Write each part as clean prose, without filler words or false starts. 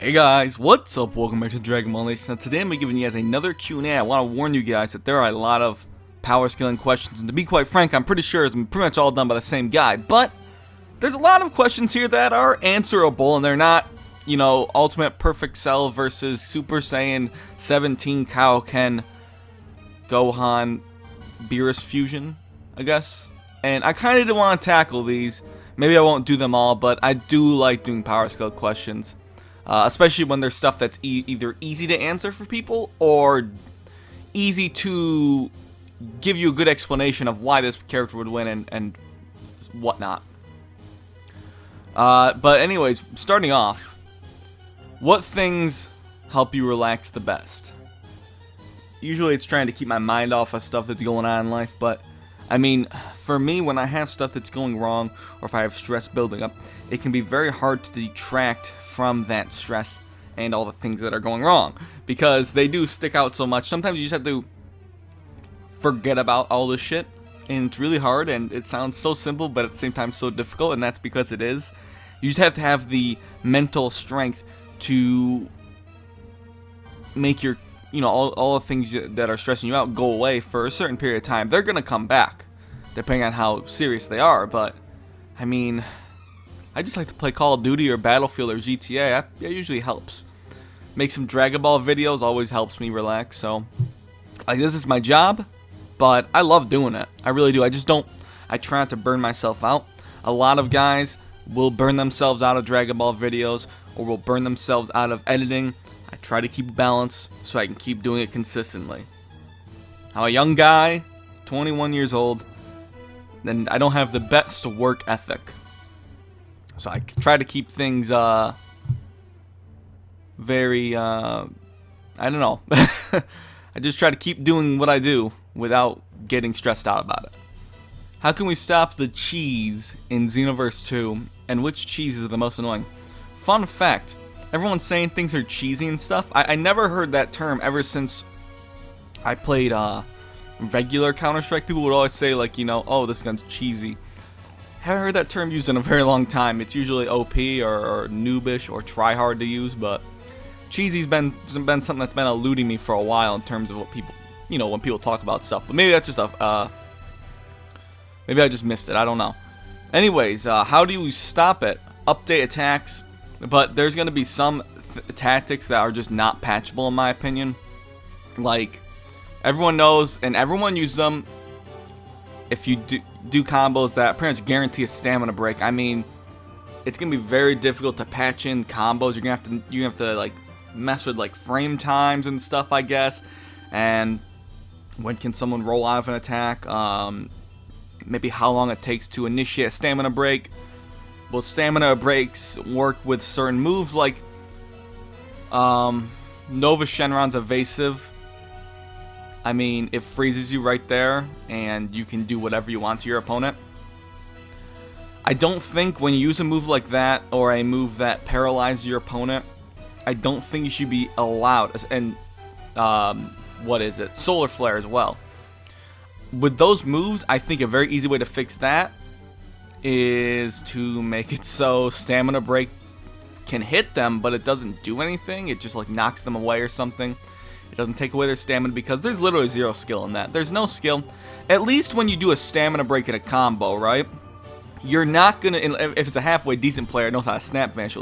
Hey guys, what's up? Welcome back to Dragon Ball Nation. Now today I'm going to be giving you guys another Q&A. I want to warn you guys that there are a lot of power scaling questions, and to be quite frank, I'm pretty sure it's pretty much all done by the same guy, but there's a lot of questions here that are answerable, and they're not, you know, Ultimate Perfect Cell versus Super Saiyan 17 Kaioken Gohan Beerus Fusion, I guess. And I kind of didn't want to tackle these. Maybe I won't do them all, but I do like doing power scale questions. Especially when there's stuff that's either easy to answer for people or easy to give you a good explanation of why this character would win and whatnot. But anyways, starting off, what things help you relax the best? Usually it's trying to keep my mind off of stuff that's going on in life, but I mean, for me, when I have stuff that's going wrong or if I have stress building up, it can be very hard to detract from that stress and all the things that are going wrong, because they do stick out so much. Sometimes you just have to forget about all this shit, and it's really hard, and it sounds so simple, but at the same time so difficult, and that's because it is. You just have to have the mental strength to make your, you know, all the things that are stressing you out go away for a certain period of time. They're gonna come back, depending on how serious they are, but, I mean, I just like to play Call of Duty or Battlefield or GTA. That usually helps. Make some Dragon Ball videos always helps me relax, so, like, this is my job, but I love doing it. I really do. I try not to burn myself out. A lot of guys will burn themselves out of Dragon Ball videos or will burn themselves out of editing. I try to keep a balance so I can keep doing it consistently. I'm a young guy, 21 years old, and I don't have the best work ethic. So I try to keep things very, I don't know. I just try to keep doing what I do without getting stressed out about it. How can we stop the cheese in Xenoverse 2, and which cheese is the most annoying? Fun fact, everyone's saying things are cheesy and stuff. I never heard that term ever since I played regular Counter-Strike. People would always say, like, you know, oh, this gun's cheesy. Haven't heard that term used in a very long time. It's usually OP or noobish or try hard to use, but cheesy's been something that's been eluding me for a while in terms of what people, you know, when people talk about stuff. But maybe that's just maybe I just missed it. I don't know. Anyways, how do you stop it? Update attacks, but there's gonna be some tactics that are just not patchable in my opinion. Like, everyone knows and everyone uses them. If you do combos that pretty much guarantee a stamina break, I mean, it's gonna be very difficult to patch in combos. You're gonna have to like mess with like frame times and stuff, I guess. And when can someone roll out of an attack? Maybe how long it takes to initiate a stamina break. Will stamina breaks work with certain moves like Nova Shenron's evasive? I mean, it freezes you right there, and you can do whatever you want to your opponent. I don't think when you use a move like that, or a move that paralyzes your opponent, I don't think you should be allowed, and, what is it? Solar Flare as well. With those moves, I think a very easy way to fix that is to make it so Stamina Break can hit them, but it doesn't do anything. It just, like, knocks them away or something. It doesn't take away their stamina because there's literally zero skill in that. There's no skill. At least when you do a stamina break in a combo, right? You're not going to, if it's a halfway decent player, knows how to snap vanish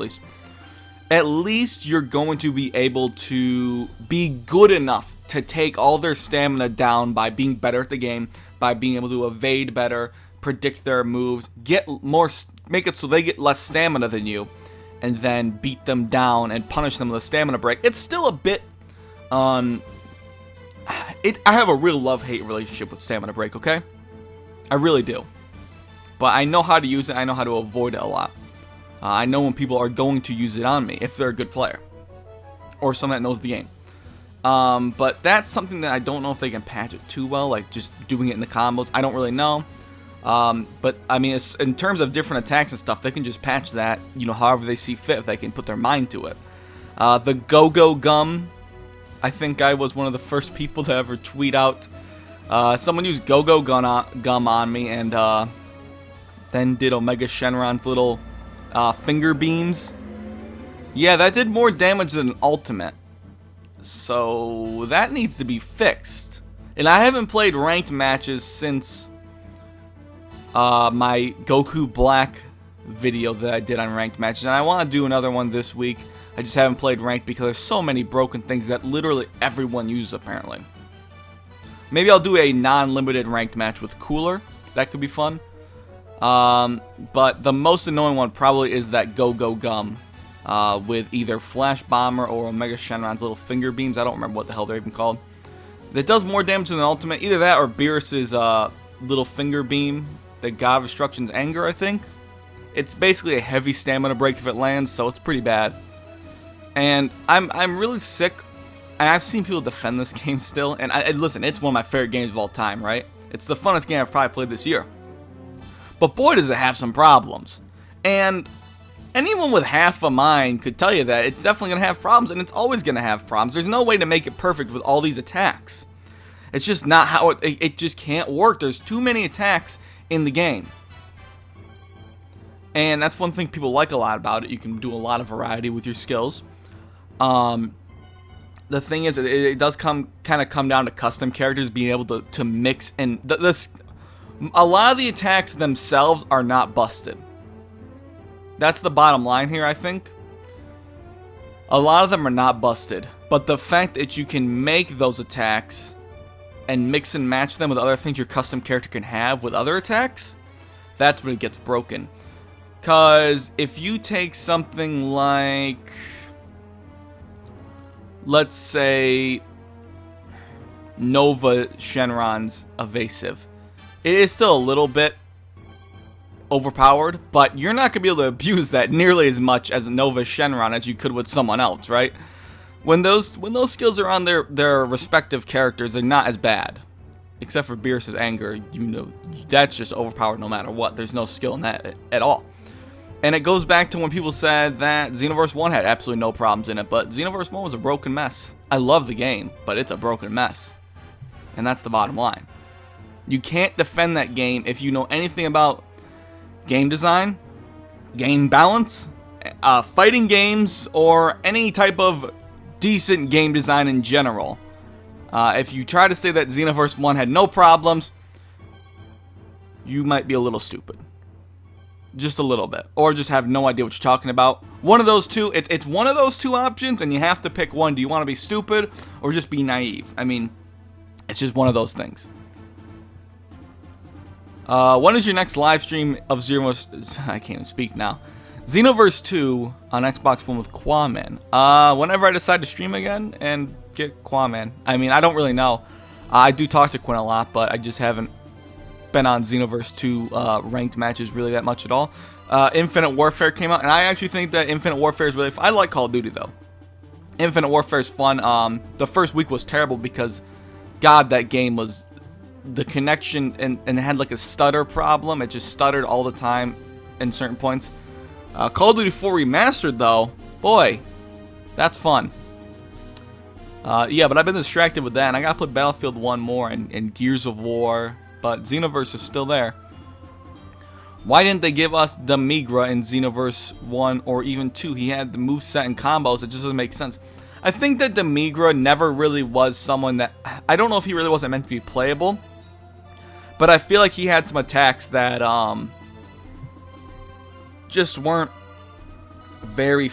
at least you're going to be able to be good enough to take all their stamina down by being better at the game, by being able to evade better, predict their moves, make it so they get less stamina than you, and then beat them down and punish them with a stamina break. It's still a bit I have a real love-hate relationship with Stamina Break, okay? I really do. But I know how to use it, I know how to avoid it a lot. I know when people are going to use it on me, if they're a good player. Or someone that knows the game. But that's something that I don't know if they can patch it too well, like just doing it in the combos. I don't really know. But, I mean, in terms of different attacks and stuff, they can just patch that, you know, however they see fit, if they can put their mind to it. The Go-Go Gum, I think I was one of the first people to ever tweet out. Someone used Go-Go Gum on me, and then did Omega Shenron's little finger beams. Yeah, that did more damage than an ultimate. So that needs to be fixed. And I haven't played ranked matches since my Goku Black video that I did on ranked matches. And I want to do another one this week. I just haven't played ranked because there's so many broken things that literally everyone uses apparently. Maybe I'll do a non-limited ranked match with Cooler. That could be fun. But the most annoying one probably is that Go-Go Gum. With either Flash Bomber or Omega Shenron's little finger beams. I don't remember what the hell they're even called. That does more damage than an ultimate. Either that or Beerus's little finger beam. The God of Destruction's Anger, I think. It's basically a heavy stamina break if it lands, so it's pretty bad. And I'm really sick. And I've seen people defend this game still. And listen, it's one of my favorite games of all time, right? It's the funnest game I've probably played this year. But boy, does it have some problems. And anyone with half a mind could tell you that it's definitely going to have problems, and it's always going to have problems. There's no way to make it perfect with all these attacks. It's just not how it just can't work. There's too many attacks in the game. And that's one thing people like a lot about it. You can do a lot of variety with your skills. The thing is, it does kind of come down to custom characters being able to mix, and a lot of the attacks themselves are not busted. That's the bottom line here, I think. A lot of them are not busted. But the fact that you can make those attacks and mix and match them with other things your custom character can have with other attacks, that's when it gets broken. Because if you take something like, let's say, Nova Shenron's Evasive, it is still a little bit overpowered, but you're not going to be able to abuse that nearly as much as Nova Shenron as you could with someone else, right? When those skills are on their respective characters, they're not as bad. Except for Beerus's Anger, you know, that's just overpowered no matter what. There's no skill in that at all. And it goes back to when people said that Xenoverse 1 had absolutely no problems in it, but Xenoverse 1 was a broken mess. I love the game, but it's a broken mess. And that's the bottom line. You can't defend that game if you know anything about game design, game balance, fighting games, or any type of decent game design in general. If you try to say that Xenoverse 1 had no problems, you might be a little stupid. Just a little bit. Or just have no idea what you're talking about. One of those two, it's one of those two options, and you have to pick one. Do you want to be stupid or just be naive? I mean, it's just one of those things. When is your next live stream of Xenoverse? I can't even speak now. Xenoverse 2 on Xbox One with Quaman. Whenever I decide to stream again and get Quaman. I mean, I don't really know. I do talk to Quinn a lot, but I just haven't been on Xenoverse 2 ranked matches really that much at all. Infinite Warfare came out, and I actually think that Infinite Warfare is really fun. I like Call of Duty, though. Infinite Warfare is fun. The first week was terrible because, God, that game was... The connection and it had like a stutter problem. It just stuttered all the time in certain points. Call of Duty 4 Remastered, though, boy, that's fun. Yeah, but I've been distracted with that, and I gotta put Battlefield 1 more and Gears of War, but Xenoverse is still there. Why didn't they give us Demigra in Xenoverse 1 or even 2? He had the moveset and combos. It just doesn't make sense. I think that Demigra never really was someone that... I don't know if he really wasn't meant to be playable, but I feel like he had some attacks that just weren't very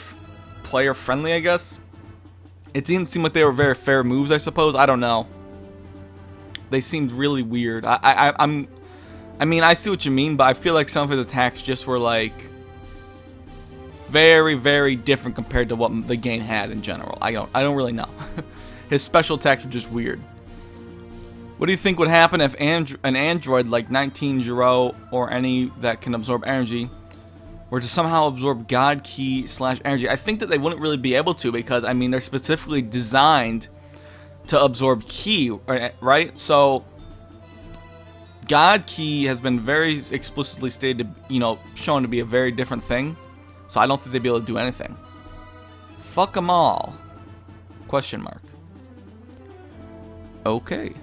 player-friendly, I guess. It didn't seem like they were very fair moves, I suppose. I don't know. They seemed really weird. I mean, I see what you mean, but I feel like some of his attacks just were like... very, very different compared to what the game had in general. I don't really know. His special attacks were just weird. What do you think would happen if an android like 19 Giro or any that can absorb energy were to somehow absorb God Ki / energy? I think that they wouldn't really be able to because, I mean, they're specifically designed to absorb Ki, right? So, God Ki has been very explicitly stated, shown to be a very different thing. So I don't think they'd be able to do anything. Fuck them all. Question mark. Okay.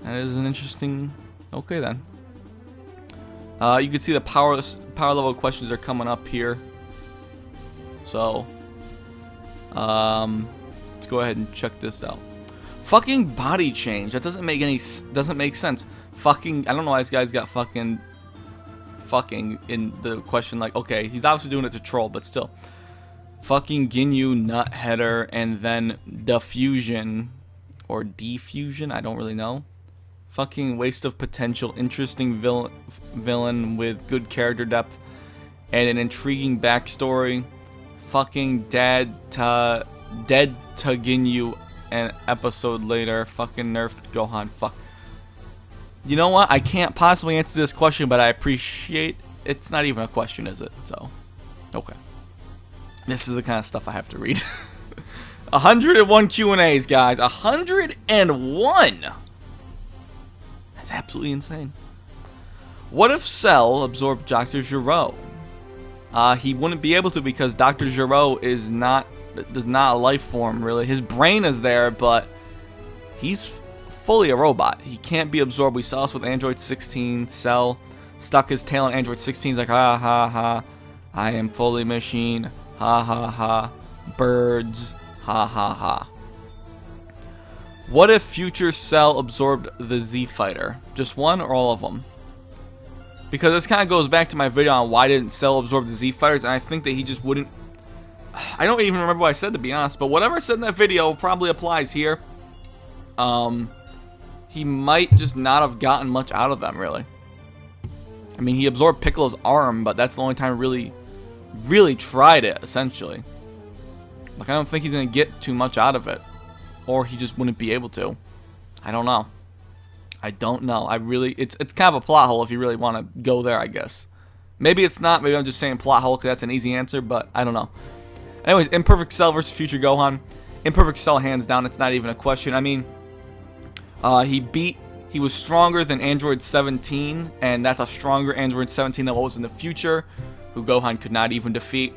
That is an interesting... Okay, then. You can see the power level questions are coming up here. So, Let's go ahead and check this out. Fucking body change. That doesn't make sense. Fucking, I don't know why this guy's got fucking in the question. Like, okay, he's obviously doing it to troll, but still. Fucking Ginyu, nut header, and then diffusion or defusion. I don't really know. Fucking waste of potential. Interesting villain with good character depth and an intriguing backstory. Fucking dead to Ginyu an episode later. Fucking nerfed Gohan. Fuck. You know what? I can't possibly answer this question, but I appreciate it's not even a question, is it? So, okay. This is the kind of stuff I have to read. 101 Q&As, guys. 101. That's absolutely insane. What if Cell absorbed Dr. Gero? He wouldn't be able to because Dr. Gero is not a life form, really. His brain is there, but he's fully a robot. He can't be absorbed. We saw this with Android 16. Cell stuck his tail on Android 16. He's like, ha ha ha. I am fully machine. Ha ha ha. Birds. Ha ha ha. What if future Cell absorbed the Z Fighter? Just one or all of them? Because this kind of goes back to my video on why didn't Cell absorb the Z Fighters, and I think that he just wouldn't. I don't even remember what I said, to be honest, but whatever I said in that video probably applies here. He might just not have gotten much out of them, really. I mean, he absorbed Piccolo's arm, but that's the only time he really tried it, essentially. Like, I don't think he's going to get too much out of it. Or he just wouldn't be able to. I don't know. It's kind of a plot hole if you really want to go there, I guess. Maybe it's not. Maybe I'm just saying plot hole because that's an easy answer, but I don't know. Anyways, Imperfect Cell versus Future Gohan. Imperfect Cell, hands down. It's not even a question. I mean, he was stronger than Android 17, and that's a stronger Android 17 than what was in the future, who Gohan could not even defeat.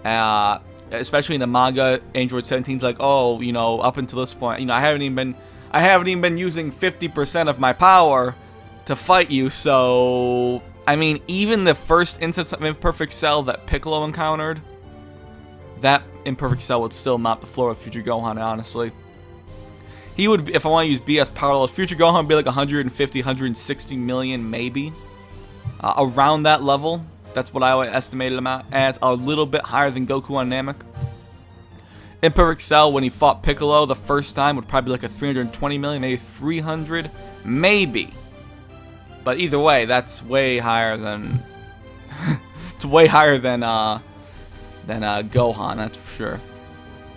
Especially in the manga, Android 17's like, oh, you know, up until this point, you know, I haven't even been using 50% of my power to fight you. So, I mean, even the first instance of Imperfect Cell that Piccolo encountered, that Imperfect Cell would still mop the floor with Future Gohan, honestly. He would, if I want to use BS parallels, Future Gohan would be like 150, 160 million, maybe. Around that level. That's what I estimated him at as, a little bit higher than Goku on Namek. Imperfect Cell, when he fought Piccolo the first time, would probably be like a 320 million, maybe 300, maybe. But either way, that's way higher than it's way higher than Gohan, that's for sure.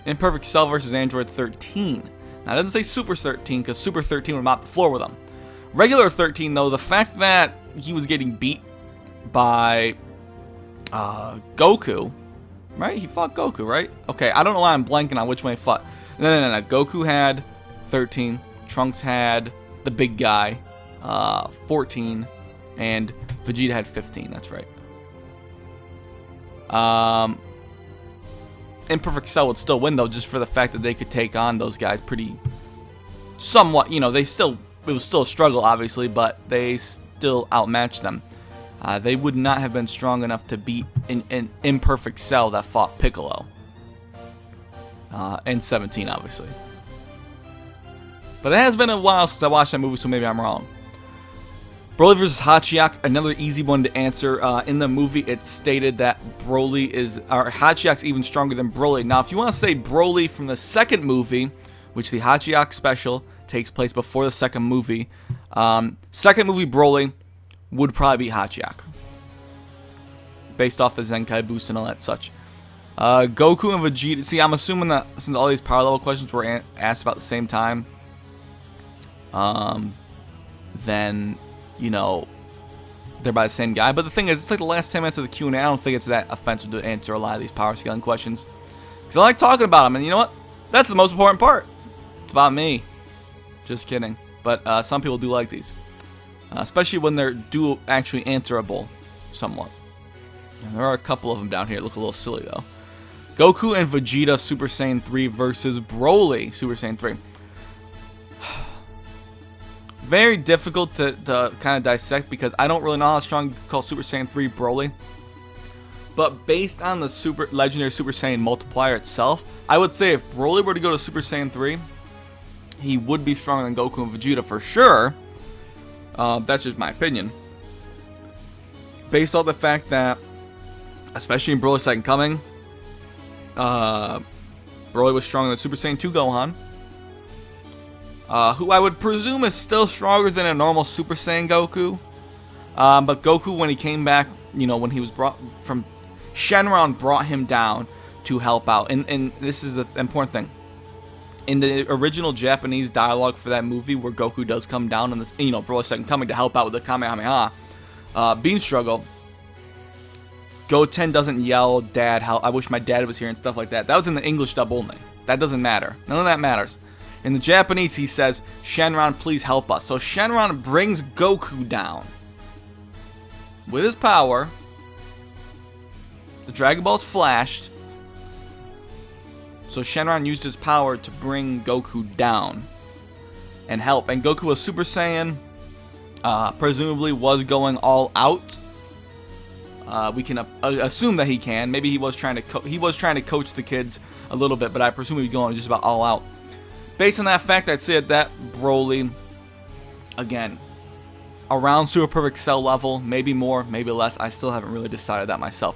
Imperfect Cell versus Android 13. Now, it doesn't say Super 13 because Super 13 would mop the floor with him. Regular 13, though, the fact that he was getting beat by Goku, right? He fought Goku, right? Okay, I don't know why I'm blanking on which one he fought. No. Goku had 13. Trunks had the big guy, 14. And Vegeta had 15. That's right. Imperfect Cell would still win, though, just for the fact that they could take on those guys pretty somewhat. You know, it was still a struggle, obviously, but they still outmatched them. They would not have been strong enough to beat an Imperfect Cell that fought Piccolo. And 17, obviously. But it has been a while since I watched that movie, so maybe I'm wrong. Broly vs. Hatchiyack, another easy one to answer. In the movie, it's stated that Hatchiyack's even stronger than Broly. Now, if you want to say Broly from the second movie, which the Hatchiyack special takes place before the second movie, Broly would probably be Hatchiyack, based off the Zenkai boost and all that such. Goku and Vegeta. See, I'm assuming that since all these power level questions were asked about the same time, then, you know, they're by the same guy. But the thing is, it's like the last 10 minutes of the Q&A. I don't think it's that offensive to answer a lot of these power scaling questions, because I like talking about them. And you know what? That's the most important part. It's about me. Just kidding. But some people do like these. Especially when they're actually answerable somewhat. And there are a couple of them down here that look a little silly, though. Goku and Vegeta Super Saiyan 3 versus Broly Super Saiyan 3. Very difficult to kind of dissect, because I don't really know how strong you could call Super Saiyan 3 Broly. But based on the legendary Super Saiyan multiplier itself, I would say if Broly were to go to Super Saiyan 3, he would be stronger than Goku and Vegeta for sure. That's just my opinion. Based on the fact that, especially in Broly's Second Coming, Broly was stronger than Super Saiyan 2 Gohan, who I would presume is still stronger than a normal Super Saiyan Goku. But Goku, when he came back, you know, when he was brought from Shenron, brought him down to help out. And this is the important thing. In the original Japanese dialogue for that movie, where Goku does come down in this, you know, Broly's Second Coming to help out with the Kamehameha beam struggle, Goten doesn't yell, "Dad, how I wish my dad was here," and stuff like that. That was in the English dub only. That doesn't matter. None of that matters. In the Japanese, he says, "Shenron, please help us." So Shenron brings Goku down with his power. The Dragon Balls flashed. So Shenron used his power to bring Goku down and help. And Goku was Super Saiyan, presumably was going all out. We can assume that he can. Maybe he was trying to coach the kids a little bit, but I presume he's going just about all out. Based on that fact, I'd say that Broly, again, around Super Perfect Cell level, maybe more, maybe less. I still haven't really decided that myself.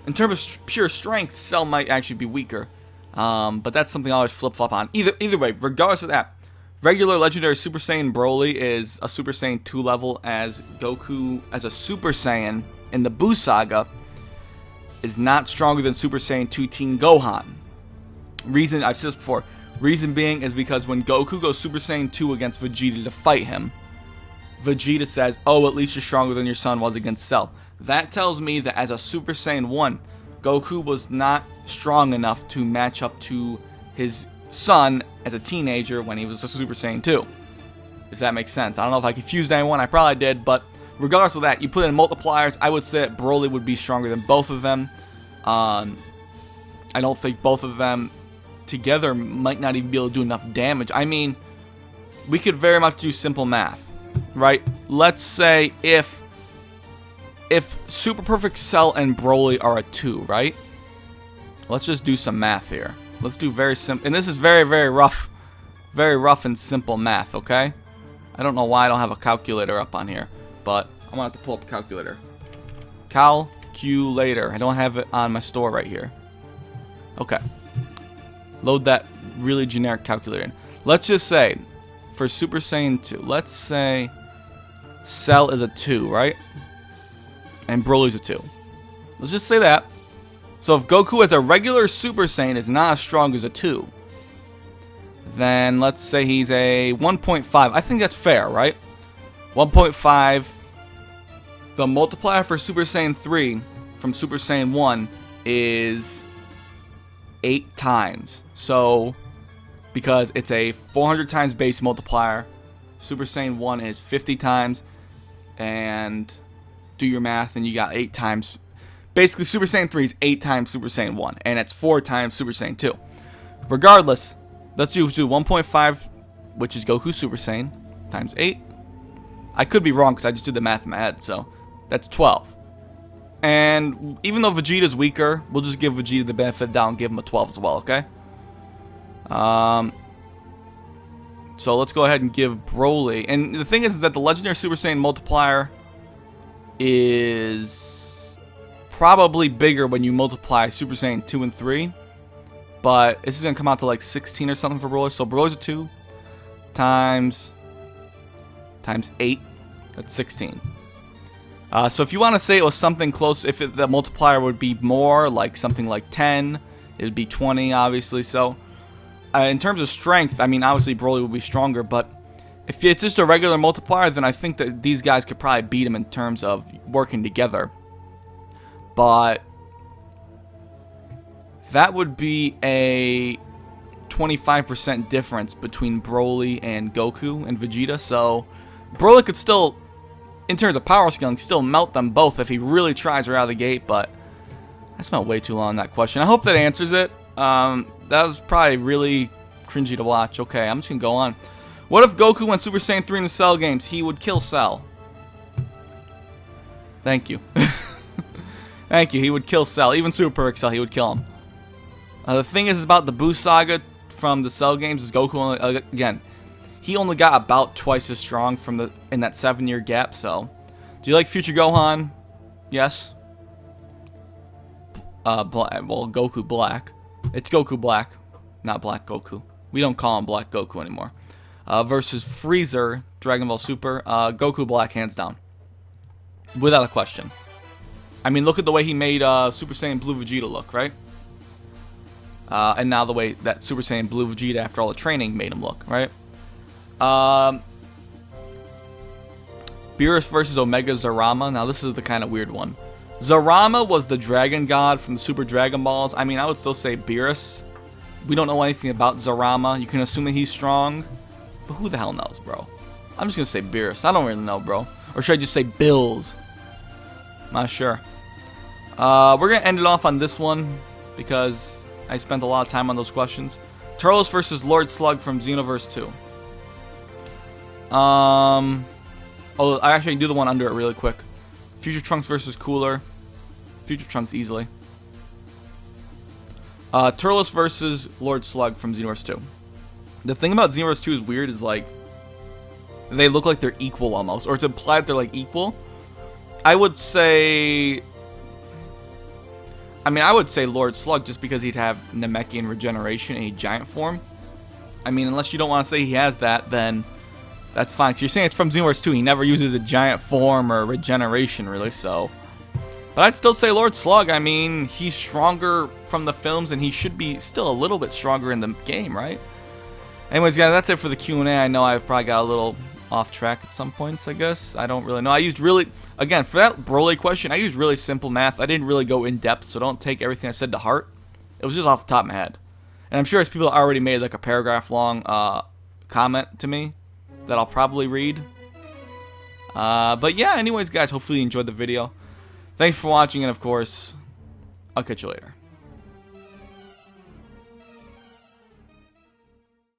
In terms of pure strength, Cell might actually be weaker, but that's something I always flip-flop on. Either way, regardless of that, regular legendary Super Saiyan Broly is a Super Saiyan 2 level, as Goku as a Super Saiyan in the Buu Saga is not stronger than Super Saiyan 2 Teen Gohan. Reason, I've said this before, reason being is because when Goku goes Super Saiyan 2 against Vegeta to fight him, Vegeta says, "Oh, at least you're stronger than your son was against Cell." That tells me that as a Super Saiyan 1, Goku was not strong enough to match up to his son as a teenager when he was a Super Saiyan 2. If that makes sense. I don't know if I confused anyone. I probably did, but regardless of that, you put in multipliers, I would say that Broly would be stronger than both of them. I don't think both of them together might not even be able to do enough damage. I mean, we could very much do simple math, right? Let's say if Super Perfect Cell and Broly are a 2, right? Let's just do some math here. Let's do very simple, and this is very, very rough and simple math, okay? I don't know why I don't have a calculator up on here, but I'm gonna have to pull up a calculator. Calculator. I don't have it on my store right here. Okay. Load that really generic calculator in. Let's just say, for Super Saiyan 2, let's say Cell is a 2, right? And Broly's a 2. Let's just say that. So if Goku as a regular Super Saiyan is not as strong as a 2, then let's say he's a 1.5. I think that's fair, right? 1.5. The multiplier for Super Saiyan 3 from Super Saiyan 1 is 8 times. So, because it's a 400 times base multiplier, Super Saiyan 1 is 50 times, and do your math, and you got 8 times. Basically, Super Saiyan 3 is 8 times Super Saiyan 1, and it's 4 times Super Saiyan 2. Regardless, let's do 1.5, which is Goku Super Saiyan, times 8. I could be wrong because I just did the math in my head, so that's 12. And even though Vegeta's weaker, we'll just give Vegeta the benefit of the doubt and give him a 12 as well, okay? So let's go ahead and give Broly. And the thing is that the Legendary Super Saiyan multiplier is probably bigger when you multiply Super Saiyan 2 and 3. But this is going to come out to like 16 or something for Broly. So Broly's a 2 times 8. That's 16. So if you want to say it was something close, if the multiplier would be more, like something like 10, it would be 20, obviously. So in terms of strength, I mean, obviously Broly would be stronger, but if it's just a regular multiplier, then I think that these guys could probably beat him in terms of working together. But that would be a 25% difference between Broly and Goku and Vegeta. So Broly could still, in terms of power scaling, still melt them both if he really tries right out of the gate. But I spent way too long on that question. I hope that answers it. That was probably really cringy to watch. Okay, I'm just going to go on. What if Goku went Super Saiyan 3 in the Cell games? He would kill Cell. Thank you. Thank you. He would kill Cell. Even Super Perfect Cell, he would kill him. The thing is about the Boost Saga from the Cell games is Goku only, again, he only got about twice as strong from in that 7-year gap. So, do you like Future Gohan? Yes. Well, Goku Black. It's Goku Black, not Black Goku. We don't call him Black Goku anymore. Versus Freezer, Dragon Ball Super. Goku Black, hands down, without a question. I mean, look at the way he made Super Saiyan Blue Vegeta look, right? And now the way that Super Saiyan Blue Vegeta, after all the training, made him look, right? Beerus versus Omega Zerama. Now, this is the kind of weird one. Zerama was the dragon god from the Super Dragon Balls. I mean, I would still say Beerus. We don't know anything about Zerama. You can assume that he's strong. But who the hell knows, bro? I'm just going to say Beerus. I don't really know, bro. Or should I just say Bills? Not sure. We're going to end it off on this one because I spent a lot of time on those questions. Turles versus Lord Slug from Xenoverse 2. Oh, I actually do the one under it really quick. Future Trunks versus Cooler. Future Trunks easily. Turles versus Lord Slug from Xenoverse 2. The thing about Xenoverse 2 is weird is like they look like they're equal almost, or it's implied they're like equal. I would say Lord Slug just because he'd have Namekian regeneration in a giant form. I mean, unless you don't want to say he has that, then that's fine. So you're saying it's from Xenoverse 2. He never uses a giant form or regeneration, really, so. But I'd still say Lord Slug. I mean, he's stronger from the films, and he should be still a little bit stronger in the game, right? Anyways, guys, that's it for the Q&A. I know I've probably got a little off track at some points, I guess. I don't really know. I used really, again, for that Broly question, I used really simple math. I didn't really go in depth, so don't take everything I said to heart. It was just off the top of my head. And I'm sure it's people already made like a paragraph long comment to me that I'll probably read. But yeah, anyways, guys, hopefully you enjoyed the video. Thanks for watching, and of course, I'll catch you later.